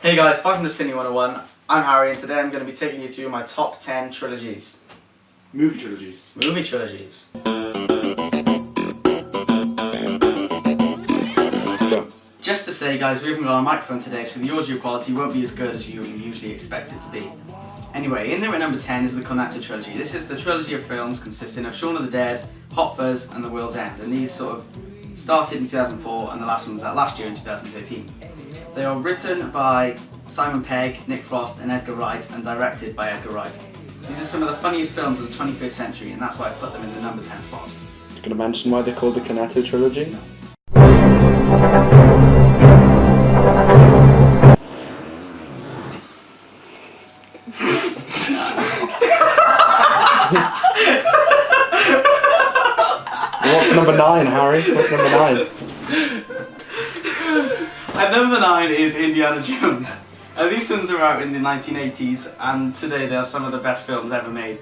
Hey guys, welcome to Cine 101. I'm Harry and today I'm going to be taking you through my top 10 trilogies. Movie trilogies. Movie trilogies. Go. Just to say guys, we haven't got a microphone today so the audio quality won't be as good as you usually expect it to be. Anyway, in there at number 10 is the Cornetto Trilogy. This is the trilogy of films consisting of Shaun of the Dead, Hot Fuzz and The World's End, and these sort of started in 2004 and the last one was out last year in 2013. They are written by Simon Pegg, Nick Frost and Edgar Wright and directed by Edgar Wright. These are some of the funniest films of the 21st century and that's why I put them in the number 10 spot. You gonna mention why they're called the Cornetto Trilogy? No. What's number 9, Harry? What's number 9? At number 9 is Indiana Jones. These films are out in the 1980s and today they are some of the best films ever made.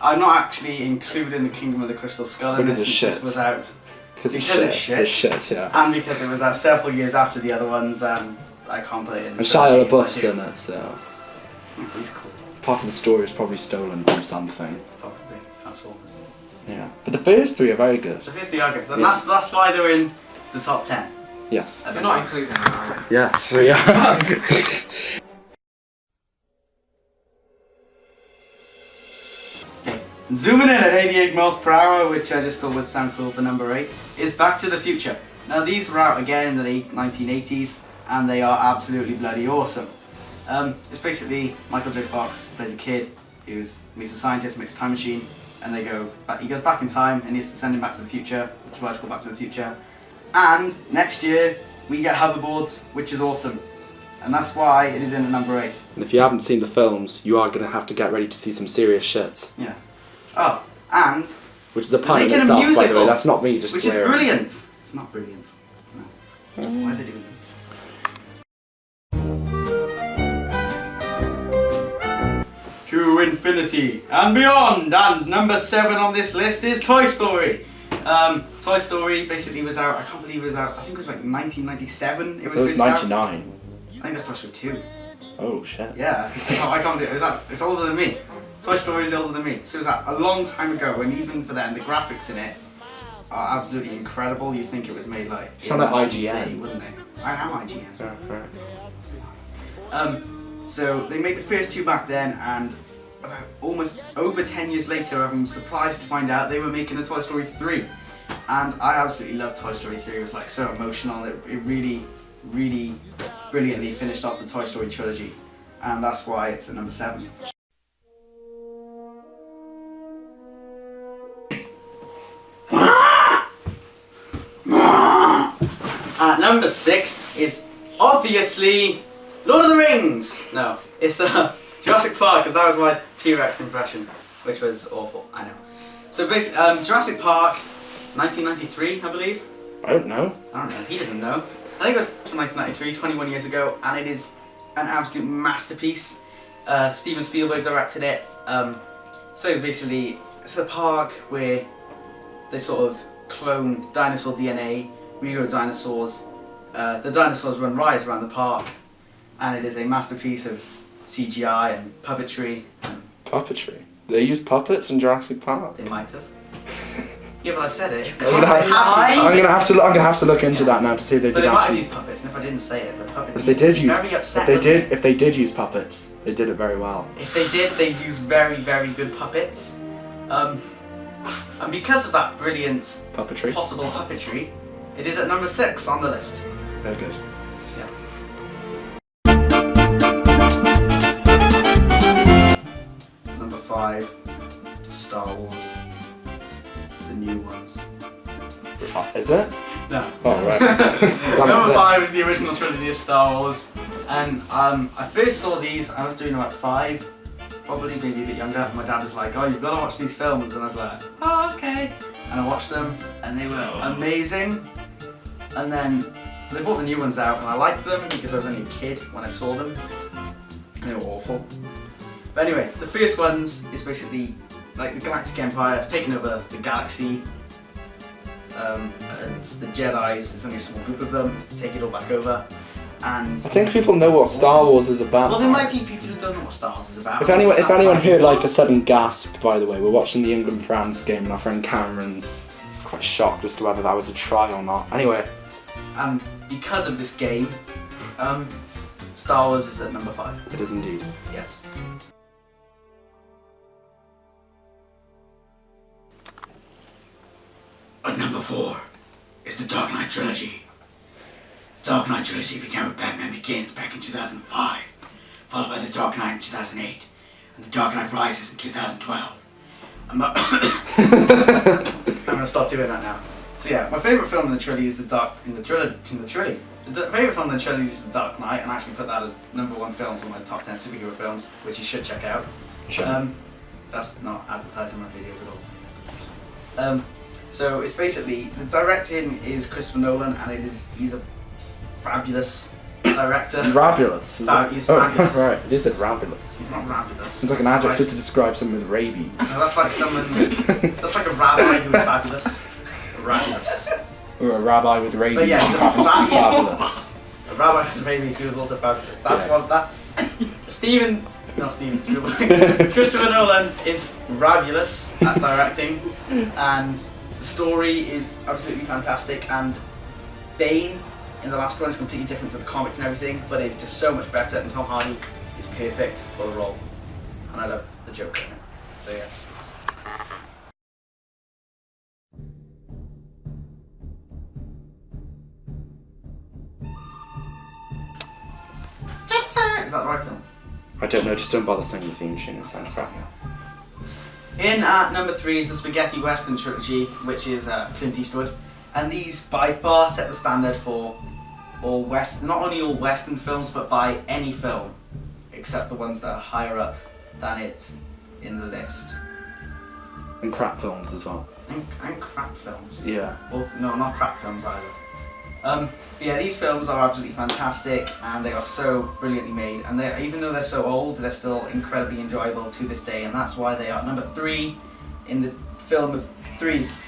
I'm not actually including The Kingdom of the Crystal Skull in because this, it's shit. This was out Because it's shit. It's shit, yeah. And because it was out several years after the other ones and I can't put it in the And Shia trilogy LaBeouf's if I do. in it, so... He's cool. Part of the story is probably stolen from something. Probably. Transformers. Yeah. But the first 3 are very good. So here's the argument. And Yeah. that's why they're in the top 10. Yes. You're not including them, right? Yes. Yeah. Zooming in at 88 miles per hour, which I just thought would sound cool for number 8, is Back to the Future. Now these were out again in the late 1980s and they are absolutely bloody awesome. It's basically Michael J. Fox plays a kid who's meets a scientist, makes a time machine, and they go back, he goes back in time and he has to send him back to the future, which is why it's called Back to the Future. And next year we get hoverboards, which is awesome. And that's why it is in at number 8. And if you haven't seen the films, you are going to have to get ready to see some serious shit. Yeah. Oh, and Which is a pun in making a itself, by the musical, way. That's not me just which swearing. is brilliant. It's not brilliant. No. Why are they doing that? To infinity and beyond. And number 7 on this list is Toy Story. Toy Story basically was out. I can't believe it was out. I think it was like 1997. It was. It was released out. 99. I think that's Toy Story 2. Oh shit. Yeah, I can't do it. It's older than me. Toy Story is older than me. So it was a long time ago, and even for then, the graphics in it are absolutely incredible. You think it was made like... Sound like IGN. Day, wouldn't they? I am IGN. Yeah, right. So they made the first 2 back then, and about almost over 10 years later, I was surprised to find out they were making a Toy Story 3. And I absolutely loved Toy Story 3. It was like so emotional. It really, really brilliantly finished off the Toy Story trilogy. And that's why it's at number 7. At number 6 is obviously Lord of the Rings. No, it's Jurassic Park, because that was my T-Rex impression, which was awful, I know. So basically, Jurassic Park, 1993, I believe. I don't know. I don't know, he doesn't know. I think it was from 1993, 21 years ago, and it is an absolute masterpiece. Steven Spielberg directed it. So basically, it's a park where they sort of clone dinosaur DNA, regrow dinosaurs. The dinosaurs run riot around the park, and it is a masterpiece of CGI and puppetry. Puppetry? They used puppets in Jurassic Park? They might have. Yeah, but I said it. I'm gonna have to look into that now to see if they But did they might have actually. used puppets, and if I didn't say it, the puppets. If they did use, very upset. if they did use puppets, they did it very well. If they did, they used very, very good puppets. And because of that brilliant Puppetry. possible puppetry, it is at number 6 on the list. Very good. Yeah. Number 5, Star Wars. The new ones. Is it? No. Oh right. Number 5 is the original trilogy of Star Wars. And I first saw these, I was doing about 5, probably maybe a bit younger. My dad was like, oh, you've got to watch these films. And I was like, oh, okay. And I watched them, and they were amazing. And then they brought the new ones out, and I liked them because I was only a kid when I saw them. And they were awful. But anyway, the first ones is basically like the Galactic Empire has taken over the galaxy. And the Jedi's, there's only a small group of them, take it all back over. And I think people know what Star Wars is about. well, there might be people who don't know what Star Wars is about. If anyone heard like a sudden gasp, by the way, we're watching the England-France game and our friend Cameron's quite shocked as to whether that was a try or not. Anyway. Because of this game, Star Wars is at number 5. It is indeed. Yes. At number 4 is the Dark Knight Trilogy. The Dark Knight Trilogy began with Batman Begins back in 2005, followed by The Dark Knight in 2008, and The Dark Knight Rises in 2012. I'm gonna stop doing that now. So yeah, my favourite film in the trilogy is The favourite film in the trilogy is The Dark Knight, and I actually put that as number 1 films on my top 10 superhero films, which you should check out. Sure. That's not advertising my videos at all. So it's basically, the directing is Christopher Nolan, and he's a fabulous director. Rabulous. He's fabulous. Oh, right. You said rabulous. He's not rabulous. It's like an adjective to describe someone with rabies. No, that's like that's like a rabbi who's fabulous. Rabulous. Or a rabbi with rabies But yeah, who happens to be fabulous. A rabbi with rabies who is also fabulous. That's Yeah. what that. Christopher Nolan is rabulous at directing, and the story is absolutely fantastic. And Bane in the last one is completely different to the comics and everything, but it's just so much better. And Tom Hardy is perfect for the role, and I love the Joker in it. So yeah. Is that the right film? I don't know, just don't bother singing the theme tune, it sounds crap. In at number 3 is the Spaghetti Western Trilogy, which is Clint Eastwood. And these by far set the standard for all not only all Western films, but by any film, except the ones that are higher up than it in the list. And crap films as well. And crap films. Yeah. Well, no, not crap films either. Yeah, these films are absolutely fantastic, and they are so brilliantly made, and even though they're so old, they're still incredibly enjoyable to this day, and that's why they are number 3 in the film of threes.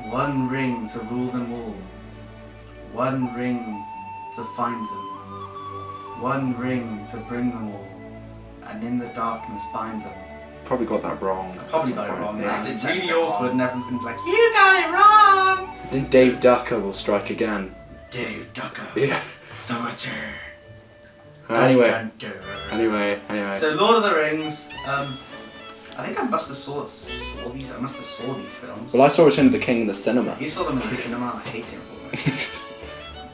One ring to rule them all, one ring to find them, one ring to bring them all, and in the darkness bind them. Probably got that wrong. I probably got it wrong. Yeah. It's really awkward, and everyone's gonna be like, "You got it wrong." I think Dave Ducker will strike again. Dave Ducker. Yeah. The return. Anyway. So Lord of the Rings. I think I must have saw these. I must have saw these films. Well, I saw Return of the King in the cinema. You saw them in the cinema, and I hate it for them.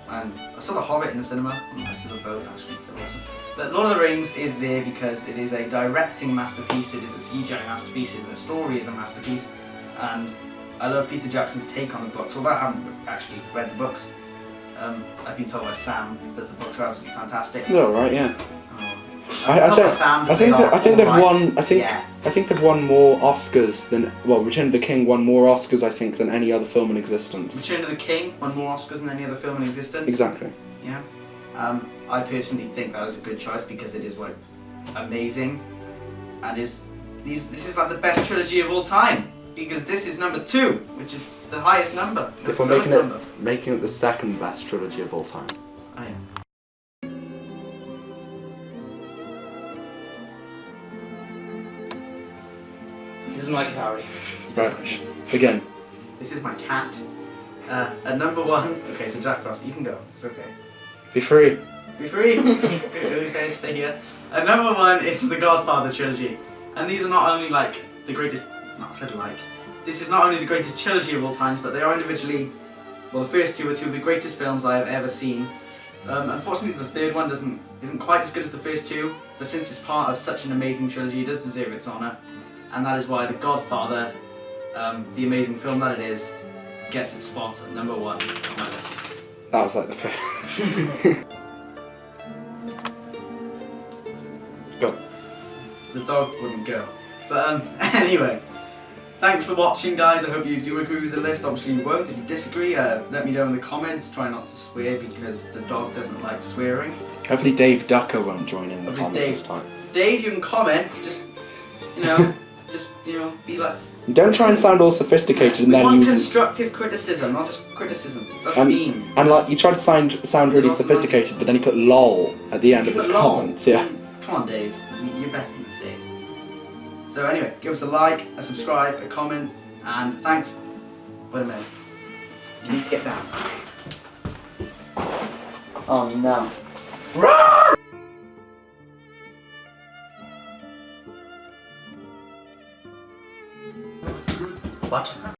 And I saw The Hobbit in the cinema. I saw them both actually. They're awesome. But Lord of the Rings is there because it is a directing masterpiece, it is a CGI masterpiece, the story is a masterpiece, and I love Peter Jackson's take on the books. Although I haven't actually read the books, I've been told by Sam that the books are absolutely fantastic. No, right, yeah. I think they've won more Oscars than Return of the King won more Oscars I think than any other film in existence. Return of the King won more Oscars than any other film in existence. Exactly. Yeah. I personally think that is a good choice because it is amazing, and this is like the best trilogy of all time, because this is number 2, which is the highest number. If we're making it the second best trilogy of all time. Oh, yeah. He doesn't like Harry. Right. Again. This is my cat. At number 1, okay, so Jack Ross, you can go. It's okay. Be free. Be free. Okay, stay here. At number 1 is the Godfather trilogy, and these are not only like the greatest. This is not only the greatest trilogy of all times, but they are individually. Well, the first 2 are 2 of the greatest films I have ever seen. Unfortunately, the third one isn't quite as good as the first 2, but since it's part of such an amazing trilogy, it does deserve its honour, and that is why the Godfather, the amazing film that it is, gets its spot at number 1 on my list. That was like the first. Go. The dog wouldn't go. But anyway, thanks for watching, guys. I hope you do agree with the list. Obviously you won't. If you disagree, let me know in the comments. Try not to swear because the dog doesn't like swearing. Hopefully Dave Ducker won't join in the comments this time. Dave, you can comment. Just be like, Don't try and sound all sophisticated and We then want use constructive criticism, not just criticism. That's and, mean. and like you tried to sound really sophisticated, but then you put lol at the end of his But lol. comment. Yeah. Come on, Dave. You're better than this, Dave. So anyway, give us a like, a subscribe, a comment, and thanks. Wait a minute. You need to get down. Oh no. What?